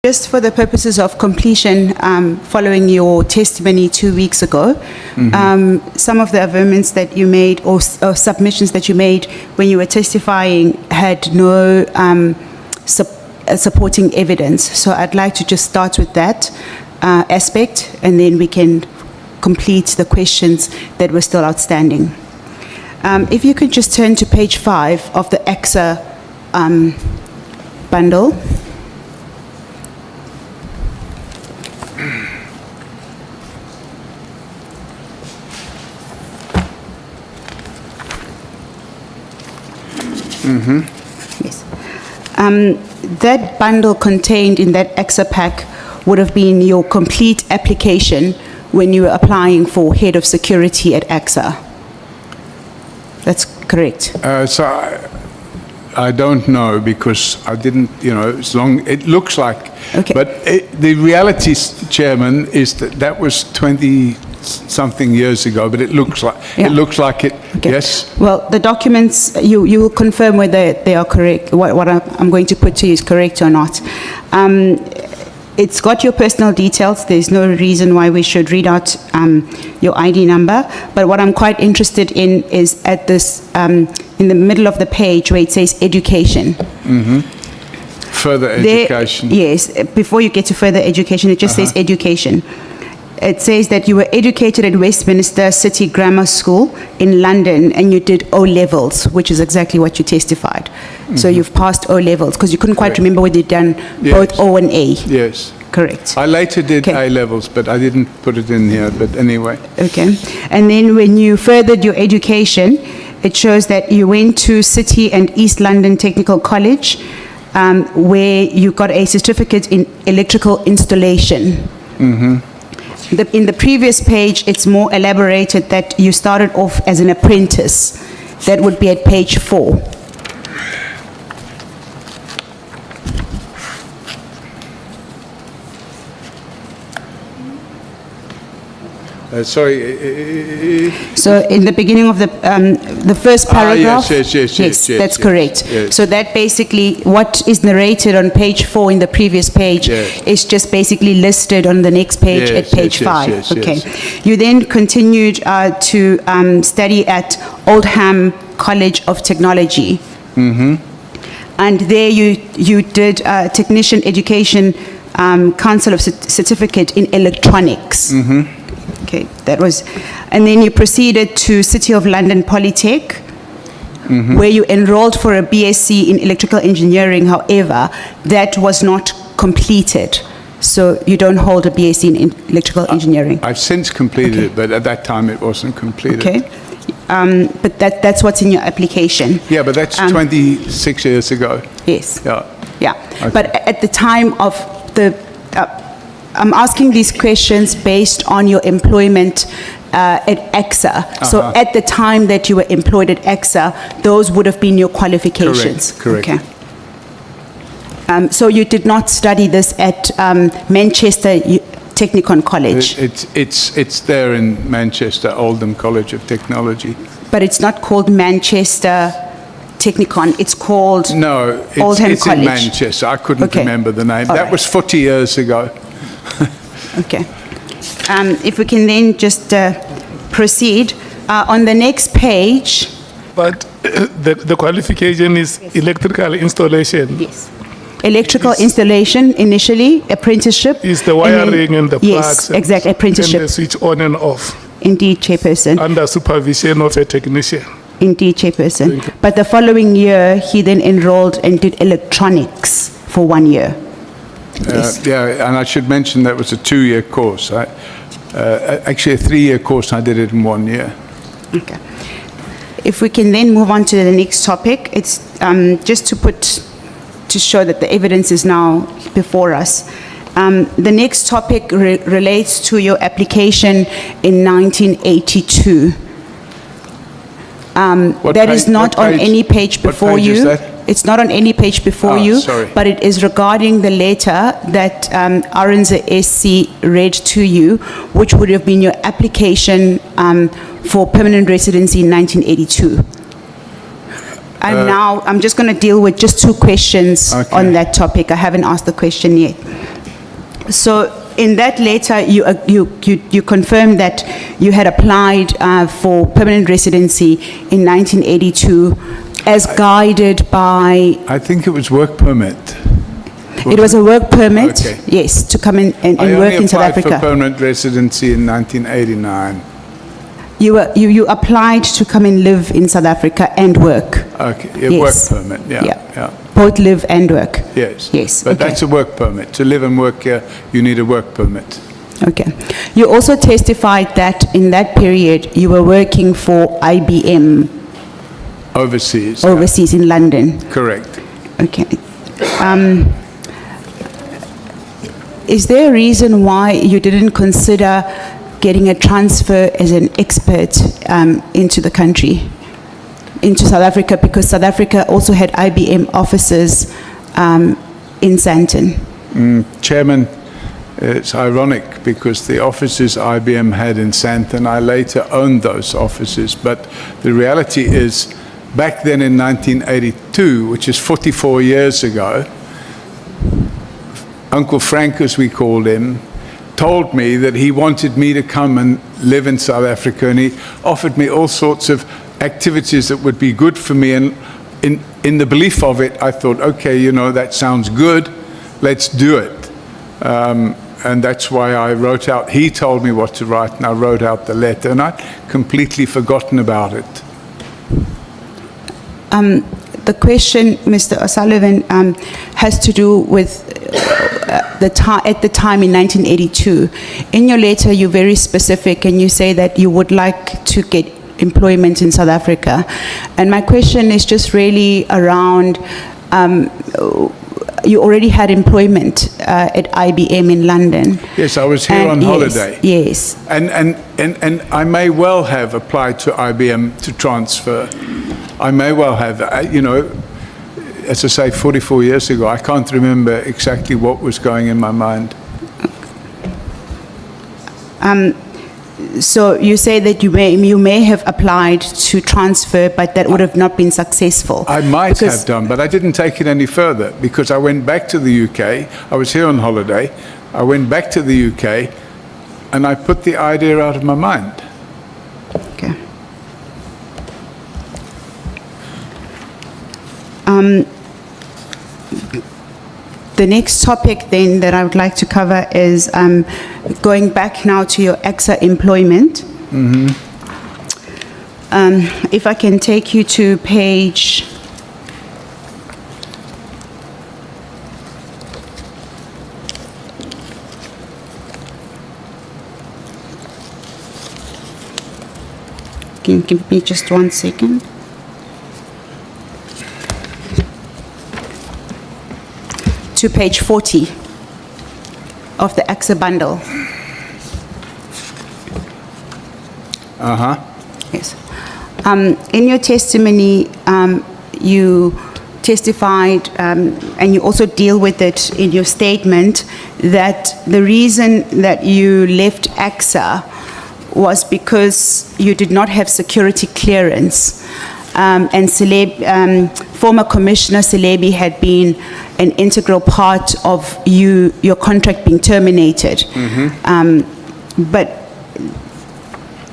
Just for the purposes of completion, following your testimony 2 weeks ago, some of the amendments that you made or submissions that you made when you were testifying had no supporting evidence. So I'd like to just start with that aspect, and then we can complete the questions that were still outstanding. If you could just turn to page 5 of the AXA bundle. Yes. That bundle contained in that AXA pack would have been your complete application when you were applying for head of security at AXA. That's correct. So I don't know, because I didn't, it's long, it looks like, Okay. but the reality, Chairman, is that that was 20-something years ago, but it looks like, Yeah. it looks like it, Okay. yes? Well, the documents, you will confirm whether they are correct, what I'm going to put to you is correct or not. It's got your personal details. There's no reason why we should read out your ID number. But what I'm quite interested in is at this, in the middle of the page where it says education. Further education. Yes, before you get to further education, it just says education. It says that you were educated at Westminster City Grammar School in London, and you did O-levels, which is exactly what you testified. So you've passed O-levels, because you couldn't quite Correct. remember whether you'd done Yes. both O and A. Yes. Correct. I later did Okay. A-levels, but I didn't put it in here, but anyway. Okay. And then when you furthered your education, it shows that you went to City and East London Technical College, where you got a certificate in electrical installation. In the previous page, it's more elaborated that you started off as an apprentice. That would be at page 4. Sorry. So in the beginning of the first paragraph. Yes, that's correct. yes. So that basically, what is narrated on page 4 in the previous page Yes. is just basically listed on the next page Yes, at page yes, 5. yes, Okay. yes. You then continued to study at Oldham College of Technology. And there you did Technician Education Council of Certificate in Electronics. Okay, that was, and then you proceeded to City of London Polytech, where you enrolled for a BSc in Electrical Engineering. However, that was not completed. So you don't hold a BSc in Electrical Engineering. I've since completed Okay. it, but at that time it wasn't completed. Okay. But that's what's in your application. Yeah, but that's 26 years ago. Yes. Yeah. Yeah. Okay. But at the time of the, I'm asking these questions based on your employment at AXA. So at the time that you were employed at AXA, those would have been your qualifications. Correct. Okay. So you did not study this at Manchester Technikon College, It's there in Manchester, Oldham College of Technology. but it's not called Manchester Technikon. It's called No, Oldham it's College. in Manchester. I couldn't Okay. remember the name. All That right. was 40 years ago. Okay. If we can then just proceed. On the next page. But the qualification is electrical installation. Yes. Electrical installation initially, apprenticeship. Is the and then- wiring and the plugs. Yes, exactly, And apprenticeship. the switch on and off Indeed, Chairperson. under supervision of a technician. Indeed, Chairperson. Thank you. But the following year, he then enrolled and did electronics for 1 year. Yes. Yeah, and I should mention that was a 2-year course. Actually, a 3-year course, I did it in 1 year. Okay. If we can then move on to the next topic, it's just to show that the evidence is now before us. The next topic relates to your application in 1982. What That is page- not what on page- any page what before page you. is that? It's not on any page before Ah, you. sorry. But it is regarding the letter that Arinze SC read to you, which would have been your application for permanent residency in 1982. I'm just going to deal with just 2 questions Okay. on that topic. I haven't asked the question yet. So in that letter, you confirmed that you had applied for permanent residency in 1982 as guided by, I think it was work permit. it was a work permit, Okay. yes, to come in and I work only in South applied for Africa. permanent residency in 1989. You applied to come and live in South Africa and work. Okay, yeah, Yes. work permit, yeah. Both live and work. Yes. Yes, But okay. that's a work permit. To live and work here, you need a work permit. Okay. You also testified that in that period you were working for IBM Overseas. overseas in London. Correct. Okay. Is there a reason why you didn't consider getting a transfer as an expert into the country, into South Africa, because South Africa also had IBM offices in Sandton? Chairman, it's ironic because the offices IBM had in Sandton, I later owned those offices, but the reality is back then in 1982, which is 44 years ago, Uncle Frank, as we called him, told me that he wanted me to come and live in South Africa, and he offered me all sorts of activities that would be good for me, and in the belief of it, I thought, okay, you know, that sounds good, let's do it. And that's why I wrote out, he told me what to write, and I wrote out the letter, and I'd completely forgotten about it. The question, Mr. O'Sullivan, has to do with at the time in 1982. In your letter, you're very specific, and you say that you would like to get employment in South Africa. And my question is just really around, you already had employment at IBM in London. Yes, I was here And on yes, holiday. Yes. And I may well have applied to IBM to transfer. I may well have, you know, as I say, 44 years ago, I can't remember exactly what was going in my mind. So you say that you may have applied to transfer, but that would have not been successful. I might Because- have done, but I didn't take it any further because I went back to the UK. I was here on holiday. I went back to the UK and I put the idea out of my mind. Okay. The next topic then that I would like to cover is going back now to your AXA employment. If I can take you to page 'Can you give me just 1 second? To page 40 of the AXA bundle. Yes. In your testimony, you testified, and you also deal with it in your statement, that the reason that you left AXA was because you did not have security clearance. And former Commissioner Celebi had been an integral part of your contract being terminated. But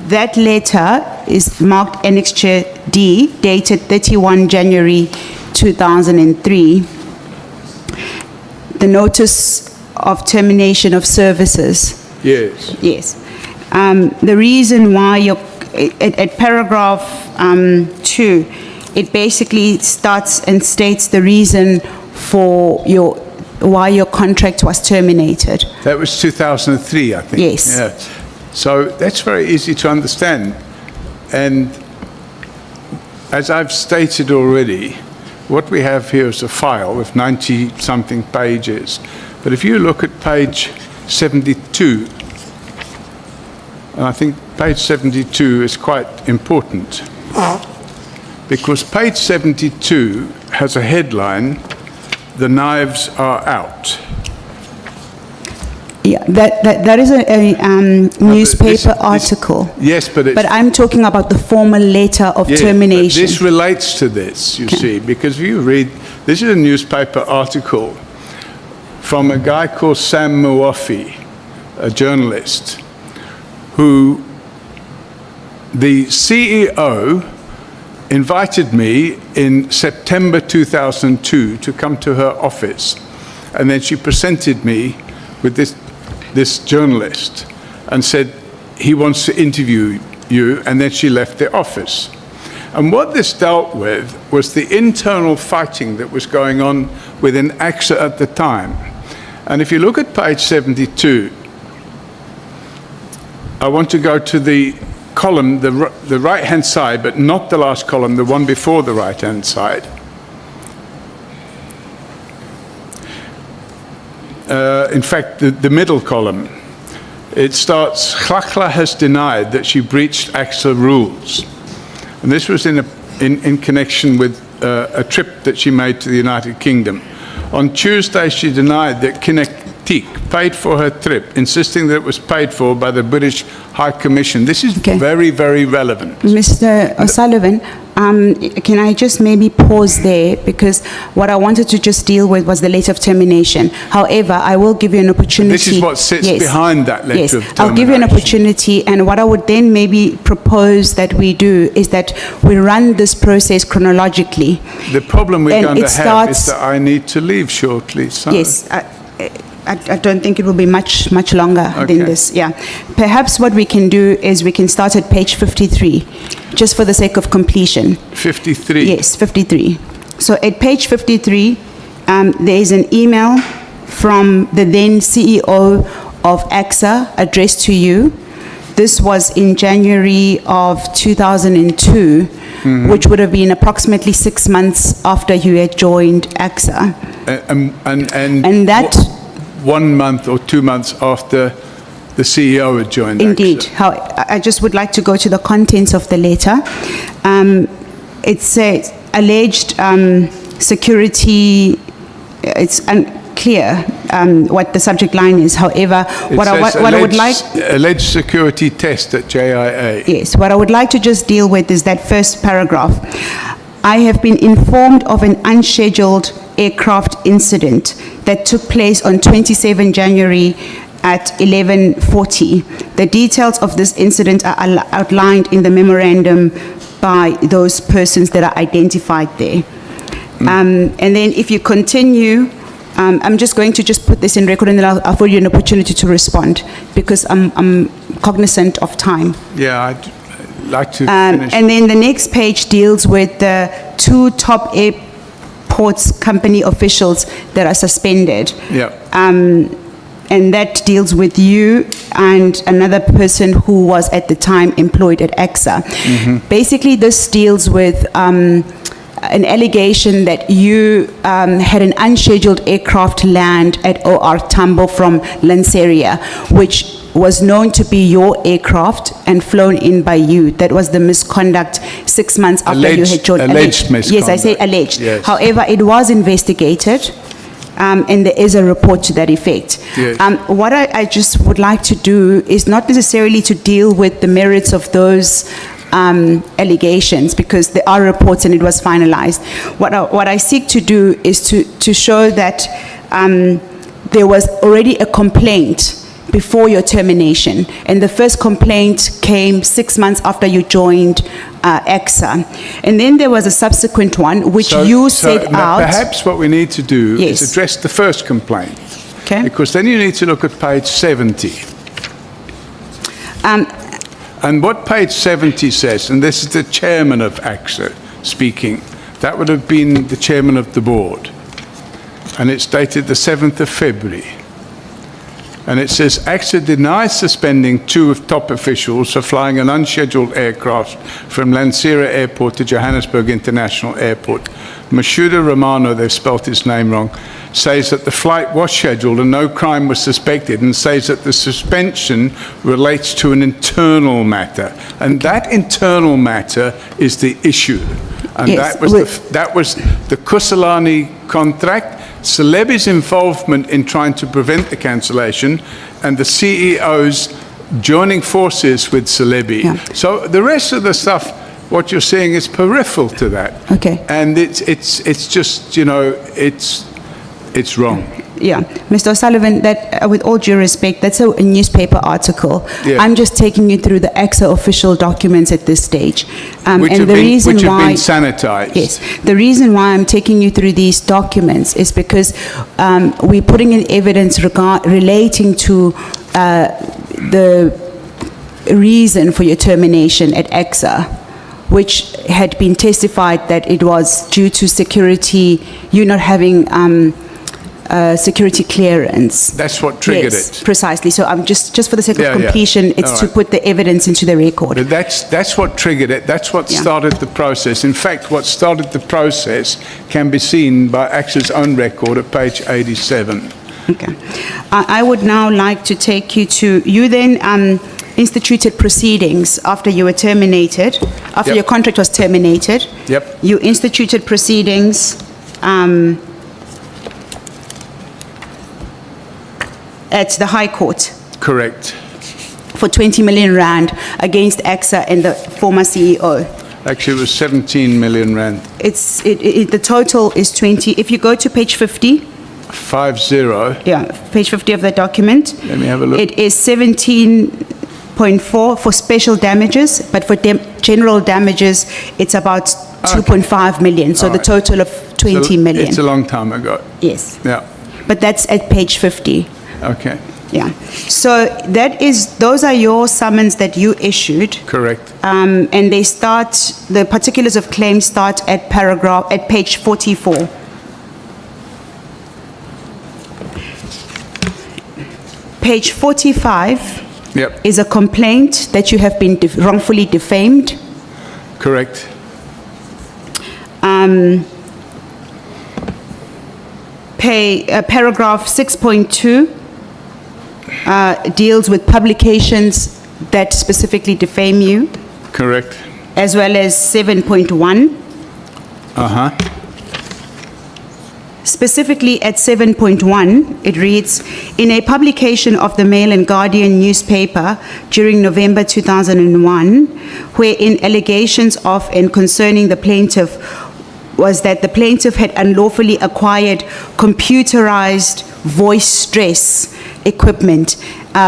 that letter is marked Annexure D, dated 31 January 2003. The notice of termination of services. Yes. Yes. The reason why at paragraph 2, it basically starts and states the reason for why your contract was terminated. That was 2003, I think. Yes. Yeah. So that's very easy to understand. And as I've stated already, what we have here is a file with 90-something pages. But if you look at page 72, and I think page 72 is quite important, because page 72 has a headline, "The knives are out." Yeah, that is a newspaper article. Yes, but it's... But I'm talking about the formal letter of Yeah, termination. but this relates to this, you see, because if you read, this is a newspaper article from a guy called Sam Muafi, a journalist, who the CEO invited me in September 2002 to come to her office. And then she presented me with this journalist and said, he wants to interview you, and then she left the office. And what this dealt with was the internal fighting that was going on within AXA at the time. And if you look at page 72, I want to go to the column, the right-hand side, but not the last column, the one before the right-hand side. In fact, the middle column. It starts, Glakla has denied that she breached AXA rules. And this was in connection with a trip that she made to the United Kingdom. On Tuesday, she denied that Kinectic paid for her trip, insisting that it was paid for by the British High Commission. This is very, very relevant. Mr. O'Sullivan, can I just maybe pause there, because what I wanted to just deal with was the letter of termination. However, I will give you an opportunity. This is what sits behind that letter of termination. I'll give you an opportunity, and what I would then maybe propose that we do is that we run this process chronologically. The problem we're going to have is that I need to leave shortly. So. Yes. I don't think it will be much longer than this. Yeah. Perhaps what we can do is we can start at page 53, just for the sake of completion. 53? Yes, 53. So at page 53, there is an email from the then CEO of AXA addressed to you. This was in January of 2002, which would have been approximately 6 months after you had joined AXA. And that... 1 month or 2 months after the CEO had joined Indeed. AXA. I just would like to go to the contents of the letter. It says alleged security, it's unclear what the subject line is. However, what I would like... Alleged security test at JIA. Yes, what I would like to just deal with is that first paragraph. I have been informed of an unscheduled aircraft incident that took place on 27 January at 11:40. The details of this incident are outlined in the memorandum by those persons that are identified there. And then if you continue, I'm just going to just put this in record, and then I'll offer you an opportunity to respond, because I'm cognizant of time. Yeah, I'd like to finish. And then the next page deals with the 2 top airports company officials that are suspended. Yeah. And that deals with you and another person who was at the time employed at AXA. Basically, this deals with an allegation that you had an unscheduled aircraft land at OR Tambo from Lanseria, which was known to be your aircraft and flown in by you. That was the misconduct 6 months after you had joined. Alleged misconduct. Yes, I say alleged. Yes. However, it was investigated, and there is a report to that effect. Yes. What I just would like to do is not necessarily to deal with the merits of those allegations, because there are reports and it was finalized. What I seek to do is to show that there was already a complaint before your termination, and the first complaint came 6 months after you joined AXA, and then there was a subsequent one which you set out. Perhaps what we need to do is address the first complaint, because then you need to look at page 70. And what page 70 says, and this is the chairman of AXA speaking, that would have been the chairman of the board, and it's dated the 7th of February. And it says, AXA denies suspending 2 of top officials for flying an unscheduled aircraft from Lanseria Airport to Johannesburg International Airport. Mashuda Romano, they've spelt his name wrong, says that the flight was scheduled and no crime was suspected, and says that the suspension relates to an internal matter. And that internal matter is the issue. And that was the Kusalani contract, Celebi's involvement in trying to prevent the cancellation, and the CEO's joining forces with Celebi. So the rest of the stuff, what you're saying, is peripheral to that. Okay. And it's just, you know, it's wrong. Yeah, Mr. O'Sullivan, that, with all due respect, that's a newspaper article. Yeah. I'm just taking you through the AXA official documents at this stage. Which have been sanitized. Yes, the reason why I'm taking you through these documents is because we're putting in evidence relating to the reason for your termination at AXA, which had been testified that it was due to security, you not having security clearance. That's what triggered Yes, it. precisely. So I'm just for the sake Yeah, of completion, yeah. it's All to right. put the evidence into the record. But that's what triggered it. That's what Yeah. started the process. In fact, what started the process can be seen by AXA's own record at page 87. Okay. I would now like to take you to, you then instituted proceedings after you were terminated, after Yep. your contract was terminated. Yep. You instituted proceedings at the High Court Correct. for 20 million rand against AXA and the former CEO. Actually, it was 17 million rand. The total is 20. If you go to page 50, 50. yeah, page 50 of the document. Let me have a look. It is 17.4 for special damages, but for general damages, it's about 2.5 million. So All the right. total of 20 million. It's a long time ago. Yes. Yeah. But that's at page 50. Okay. Yeah. So those are your summons that you issued. Correct. And they start, the particulars of claim start at page 44. Page 45 Yep. is a complaint that you have been wrongfully defamed. Correct. Paragraph 6.2 deals with publications that specifically defame you, Correct. as well as 7.1. Uh-huh. Specifically at 7.1, it reads, in a publication of the Mail and Guardian newspaper during November 2001, wherein allegations of and concerning the plaintiff was that the plaintiff had unlawfully acquired computerized voice stress equipment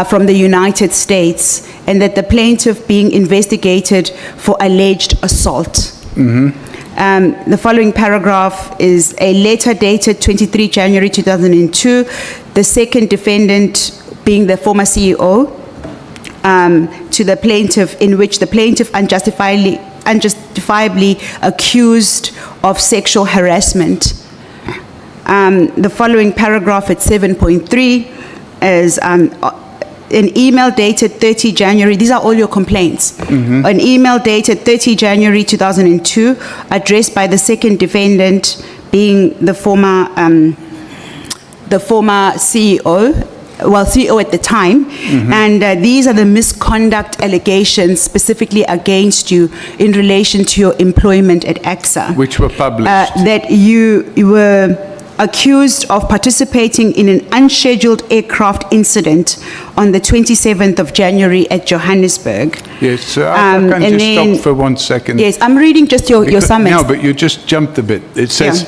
from the United States, and that the plaintiff being investigated for alleged assault. The following paragraph is a letter dated 23 January 2002, the second defendant being the former CEO, to the plaintiff, in which the plaintiff unjustifiably accused of sexual harassment. The following paragraph at 7.3 is an email dated 30 January, these are all your complaints. An email dated 30 January 2002, addressed by the second defendant being the former CEO, well, CEO at the time, and these are the misconduct allegations specifically against you in relation to your employment at AXA. Which were published. That you were accused of participating in an unscheduled aircraft incident on the 27th of January at Johannesburg. Yes, so I can and just then- stop for 1 second. Yes, I'm reading just your summons. No, but you just jumped a bit. It says,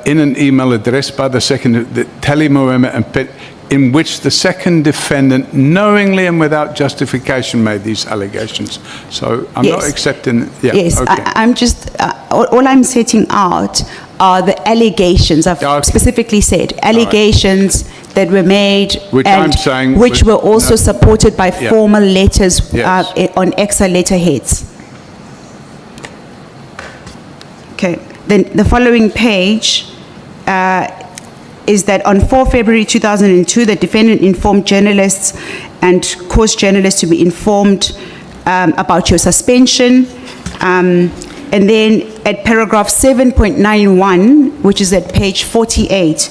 in an email addressed by the second, Tally Moema and Pitt, in which the second defendant knowingly and without justification made these allegations. So I'm not Yes. accepting, yeah, Yes, okay. I'm just, all I'm setting out are the allegations. I've Okay. specifically said allegations that were made, Which and I'm saying which was- were also no. supported by Yeah. formal letters Yes. on AXA letterheads. Okay, then the following page is that on 4 February 2002, the defendant informed journalists and caused journalists to be informed about your suspension. And then at paragraph 7.91, which is at page 48,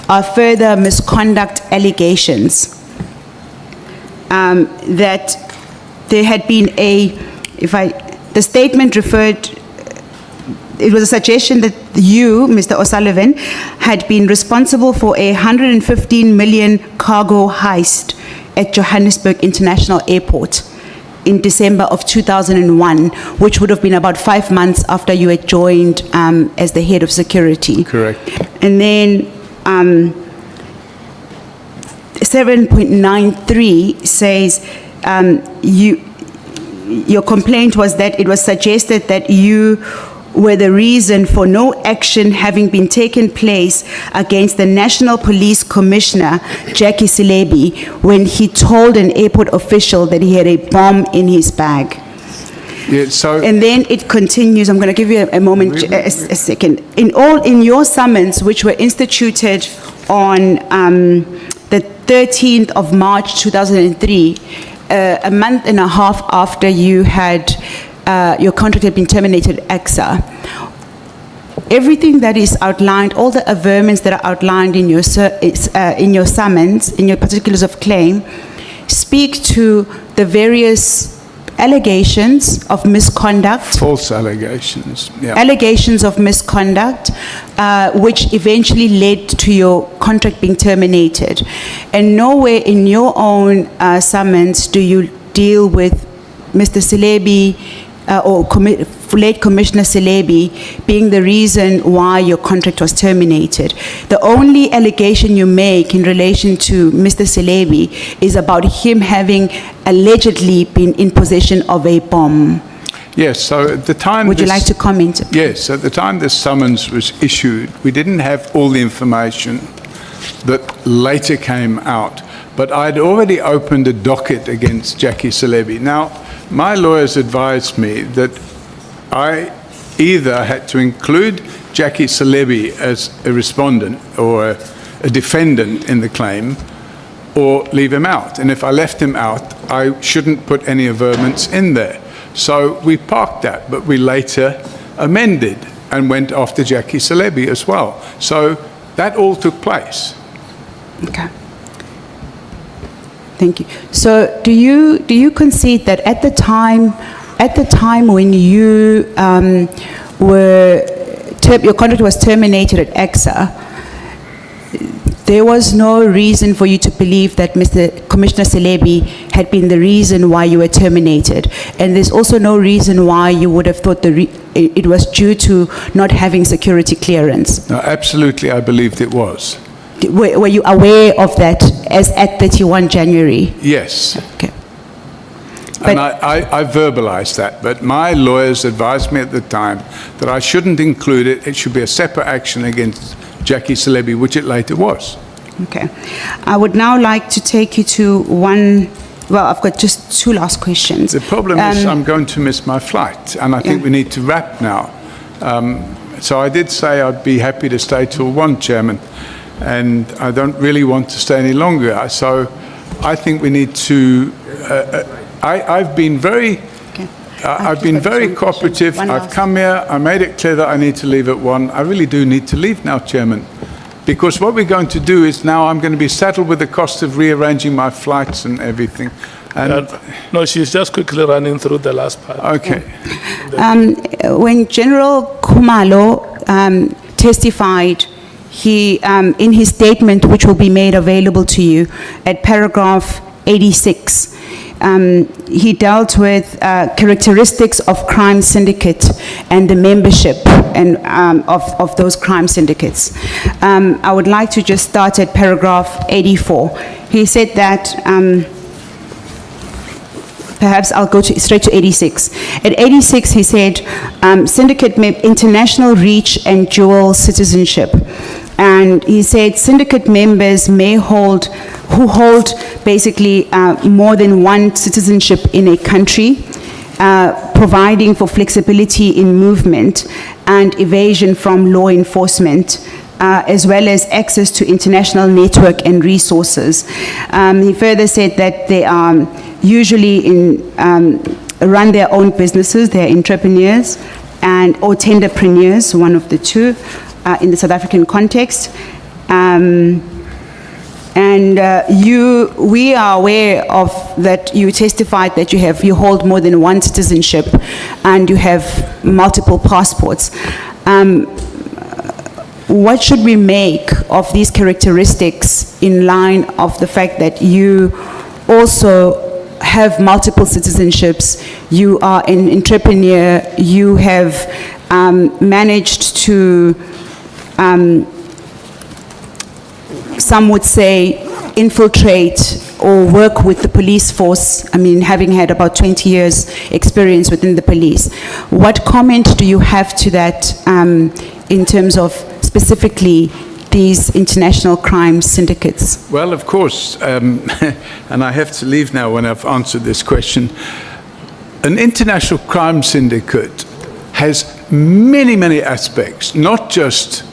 are further misconduct allegations. That there had been the statement referred, it was a suggestion that you, Mr. O'Sullivan, had been responsible for a 115 million cargo heist at Johannesburg International Airport in December of 2001, which would have been about 5 months after you had joined as the head of security. Correct. And then 7.93 says your complaint was that it was suggested that you were the reason for no action having been taken place against the National Police Commissioner, Jackie Silebi, when he told an airport official that he had a bomb in his bag. Yeah, so And then it continues. I'm going to give you a moment, a second. In your summons, which were instituted on the 13th of March 2003, a month and a half after you had your contract had been terminated at AXA, everything that is outlined, all the averments that are outlined in your summons, in your particulars of claim, speak to the various allegations of misconduct. false allegations, yeah. Allegations of misconduct, which eventually led to your contract being terminated. And nowhere in your own summons do you deal with Mr. Silebi or late Commissioner Silebi being the reason why your contract was terminated. The only allegation you make in relation to Mr. Silebi is about him having allegedly been in possession of a bomb. Yes, so at the time... Would you like to comment? Yes, at the time this summons was issued, we didn't have all the information that later came out, but I'd already opened a docket against Jackie Silebi. Now, my lawyers advised me that I either had to include Jackie Silebi as a respondent or a defendant in the claim, or leave him out. And if I left him out, I shouldn't put any averments in there. So we parked that, but we later amended and went after Jackie Silebi as well. So that all took place. Okay. Thank you. So do you concede that at the time when you your contract was terminated at AXA, there was no reason for you to believe that Mr. Commissioner Silebi had been the reason why you were terminated, and there's also no reason why you would have thought it was due to not having security clearance? No, absolutely, I believed it was. Were you aware of that as at 31 January? Yes. Okay. And I verbalized that, but my lawyers advised me at the time that I shouldn't include it. It should be a separate action against Jackie Silebi, which it later was. Okay. I would now like to take you to I've got just two last questions. The problem is I'm going to miss my flight, and I think we need to wrap now. So I did say I'd be happy to stay till 1, Chairman, and I don't really want to stay any longer. So I think we need to... I've been very... I've been very cooperative. I've come here. I made it clear that I need to leave at 1. I really do need to leave now, Chairman, because what we're going to do is now I'm going to be saddled with the cost of rearranging my flights and everything. And No, she's just quickly running through the last part. okay. When General Khumalo testified, he, in his statement, which will be made available to you at paragraph 86, he dealt with characteristics of crime syndicate and the membership and of those crime syndicates. I would like to just start at paragraph 84. He said that, perhaps I'll go straight to 86. At 86, he said, syndicate international reach and dual citizenship. And he said syndicate members may hold basically more than one citizenship in a country, providing for flexibility in movement and evasion from law enforcement, as well as access to international network and resources. He further said that they are usually run their own businesses, they're entrepreneurs or tenderpreneurs, one of the two, in the South African context. We are aware of that. You testified that you hold more than one citizenship and you have multiple passports. What should we make of these characteristics in line of the fact that you also have multiple citizenships, you are an entrepreneur, you have managed to, some would say, infiltrate or work with the police force? I mean, having had about 20 years experience within the police, what comment do you have to that in terms of specifically these international crime syndicates? Well, of course, and I have to leave now when I've answered this question. An international crime syndicate has many, many aspects, not just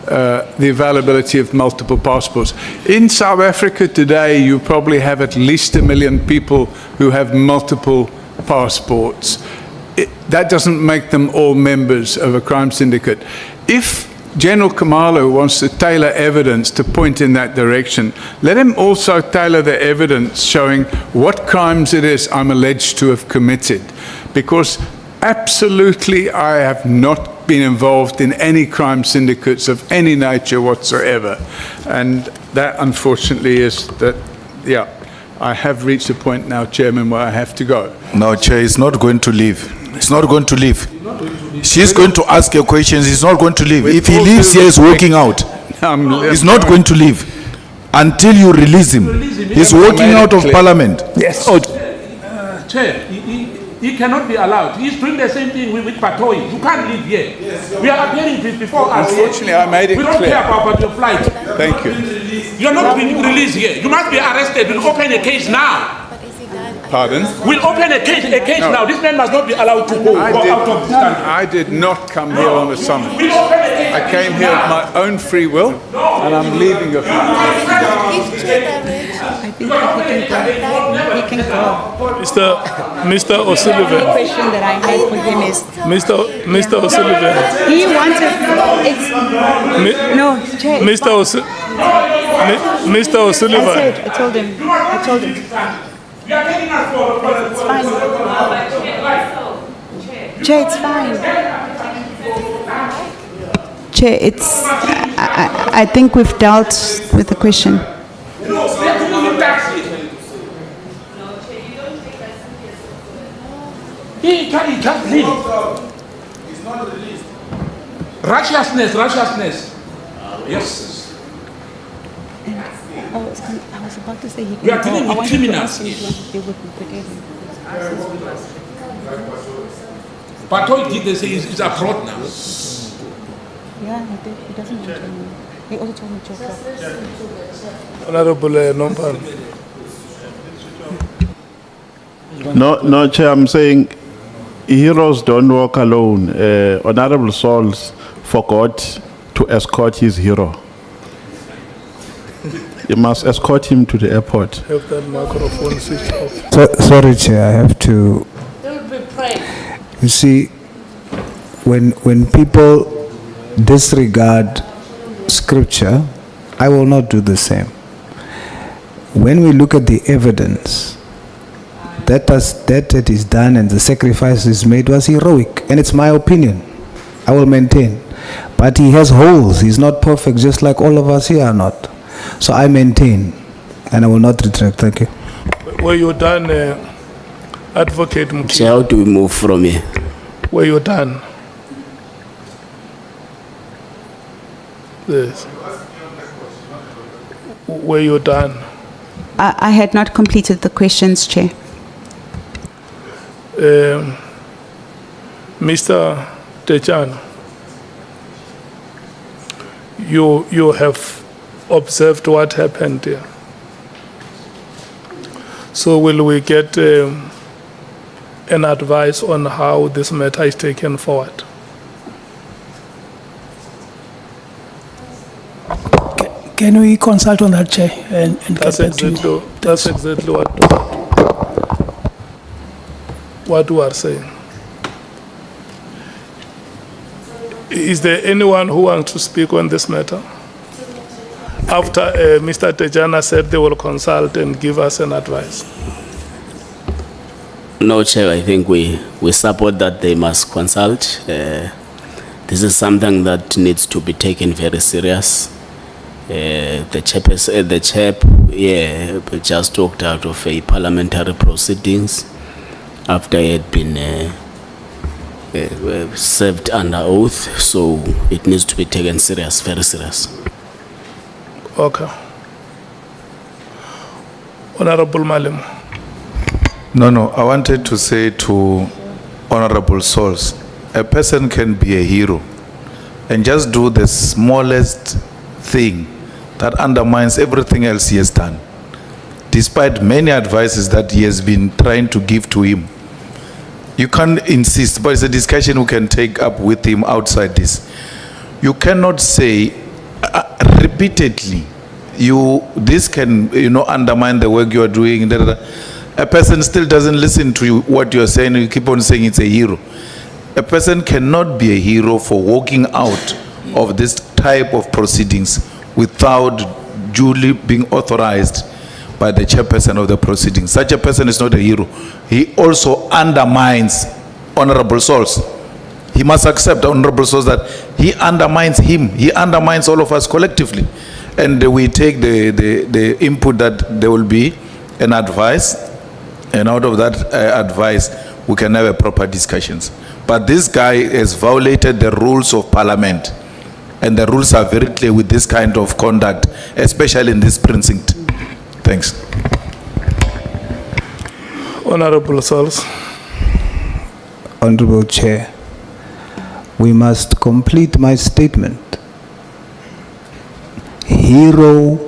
the availability of multiple passports. In South Africa today, you probably have at least 1 million people who have multiple passports. That doesn't make them all members of a crime syndicate. If General Khumalo wants to tailor evidence to point in that direction, let him also tailor the evidence showing what crimes it is I'm alleged to have committed. Because absolutely I have not been involved in any crime syndicates of any nature whatsoever. And that, unfortunately, is that, yeah, I have reached a point now, Chairman, where I have to go. No, Chair, he's not going to leave. He's not going to leave. She's going to ask you questions. He's not going to leave. If he leaves here, he's walking out. He's not going to leave until you release him. He's walking out of Parliament. Yes. Chair, he cannot be allowed. He's doing the same thing with Patoy. You can't live here. Yes, we are appearing before us. Unfortunately, I made it clear. We don't care about your flight. Thank you. You're not being released here. You must be arrested. We'll open a case now. Pardon? We'll open a case No. now. This man must not be allowed to go out of this country. I did not come here on a summons. We'll open a case. I came here of my own free will, and I'm leaving of my I think he can go. Mr. O'Sullivan. The question that I had for him is, Mr. O'Sullivan. he wanted, it's, no, Chair. Mr. O'Sullivan. I told him. You are taking us for It's fine. Chair, it's fine. Chair, it's, I think we've dealt with the question. He can't leave. He's not released. Righteousness. Yes. I was about to say he can We are dealing with criminals. But Patoy did they say he's abroad now. Yeah, he doesn't want to. He also told me to. Honorable Nompan. No, Chair, I'm saying heroes don't walk alone. Honorable Sauls forgot to escort his hero. You must escort him to the airport. Have that microphone switched off. Sorry, Chair, I have to. You see, when people disregard scripture, I will not do the same. When we look at the evidence, that is done and the sacrifice is made was heroic, and it's my opinion. I will maintain. But he has holes. He's not perfect, just like all of us here are not. So I maintain, and I will not retract. Thank you. Were you done, Advocate Mki? So how do we move from here? Were you done? Yes. Were you done? I had not completed the questions, Chair. Mr. Techano, you have observed what happened here. So will we get an advice on how this matter is taken forward? Can we consult on that, Chair, and get back to you? That's exactly what you are saying. Is there anyone who wants to speak on this matter? After Mr. Tejana said they will consult and give us an advice. No, Chair, I think we support that they must consult. This is something that needs to be taken very serious. The chap just talked out of a parliamentary proceedings after he had been served under oath, so it needs to be taken serious, very serious. Okay. Honorable Malemo. No, I wanted to say to Honorable Souls, a person can be a hero and just do the smallest thing that undermines everything else he has done, despite many advices that he has been trying to give to him. You can't insist, but it's a discussion we can take up with him outside this. You cannot say repeatedly, this can, undermine the work you are doing. A person still doesn't listen to you, what you are saying, you keep on saying it's a hero. A person cannot be a hero for walking out of this type of proceedings without duly being authorized by the chairperson of the proceedings. Such a person is not a hero. He also undermines Honorable Souls. He must accept, Honorable Souls, that he undermines him. He undermines all of us collectively. And we take the input that there will be an advice, and out of that advice, we can have a proper discussions. But this guy has violated the rules of Parliament. And the rules are very clear with this kind of conduct, especially in this precinct. Thanks. Honorable Souls. Honorable Chair, we must complete my statement. Hero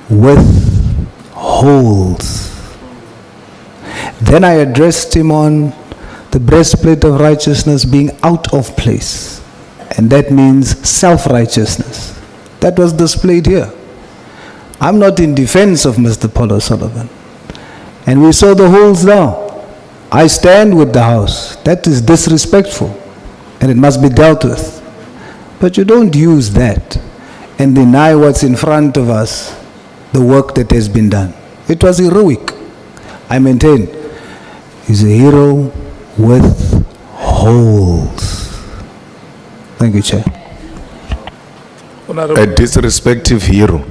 with holes. Then I addressed him on the breastplate of righteousness being out of place. And that means self-righteousness. That was displayed here. I'm not in defense of Mr. Paul O'Sullivan. And we saw the holes now. I stand with the House. That is disrespectful. And it must be dealt with. But you don't use that and deny what's in front of us, the work that has been done. It was heroic. I maintain, he's a hero with holes. Thank you, Chair. A disrespectful hero.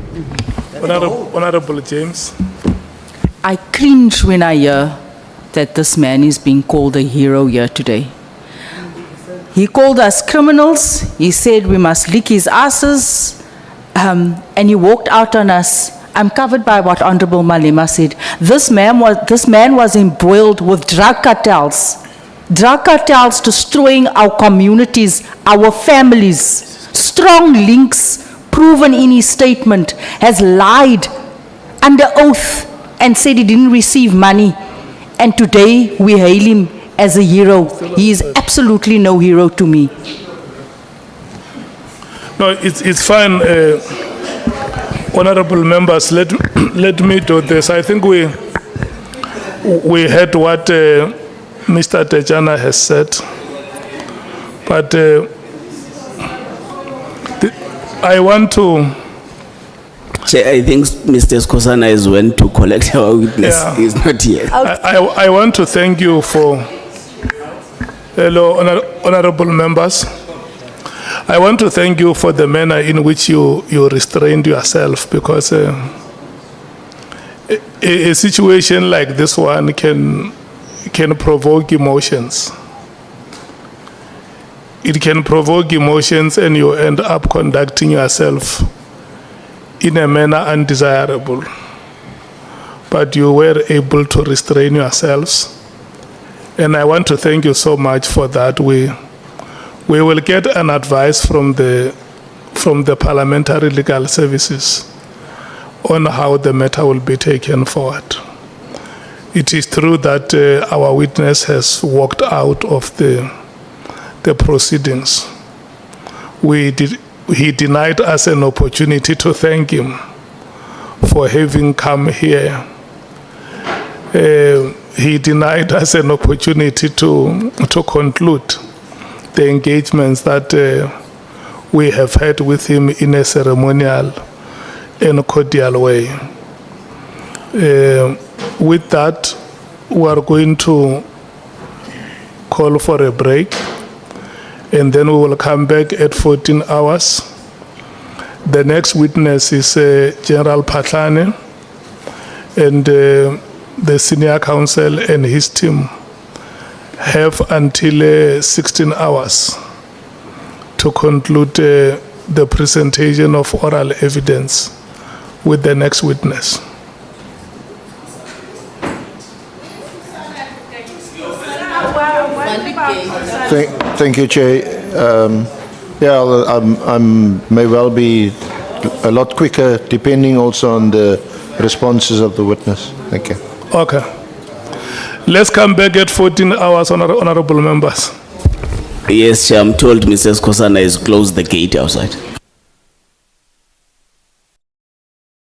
Honorable James. I cringe when I hear that this man is being called a hero here today. He called us criminals. He said we must lick his asses. And he walked out on us. I'm covered by what Honorable Malema said. This man was embroiled with drug cartels. Drug cartels destroying our communities, our families. Strong links proven in his statement. Has lied under oath and said he didn't receive money. And today we hail him as a hero. He is absolutely no hero to me. No, it's fine. Honorable members, let me do this. I think we heard what Mr. Tejana has said, but I want to... Chair, I think Mr. Skosana is went to collect our witness. Yeah. He's not here. I want to thank you for... Hello, honorable members. I want to thank you for the manner in which you restrained yourself, because a situation like this one can provoke emotions. It can provoke emotions and you end up conducting yourself in a manner undesirable. But you were able to restrain yourselves. And I want to thank you so much for that. We will get an advice from the Parliamentary Legal Services on how the matter will be taken forward. It is true that our witness has walked out of the proceedings. He denied us an opportunity to thank him for having come here. He denied us an opportunity to conclude the engagements that we have had with him in a ceremonial and cordial way. With that, we are going to call for a break, and then we will come back at 14 hours. The next witness is General Patlane, and the senior counsel and his team have until 16 hours to conclude the presentation of oral evidence with the next witness. Thank you, Chair. I may well be a lot quicker, depending also on the responses of the witness. Thank you. Okay. Let's come back at 14 hours, honorable members. Yes, Chair, I'm told Mrs. Kosana has closed the gate outside.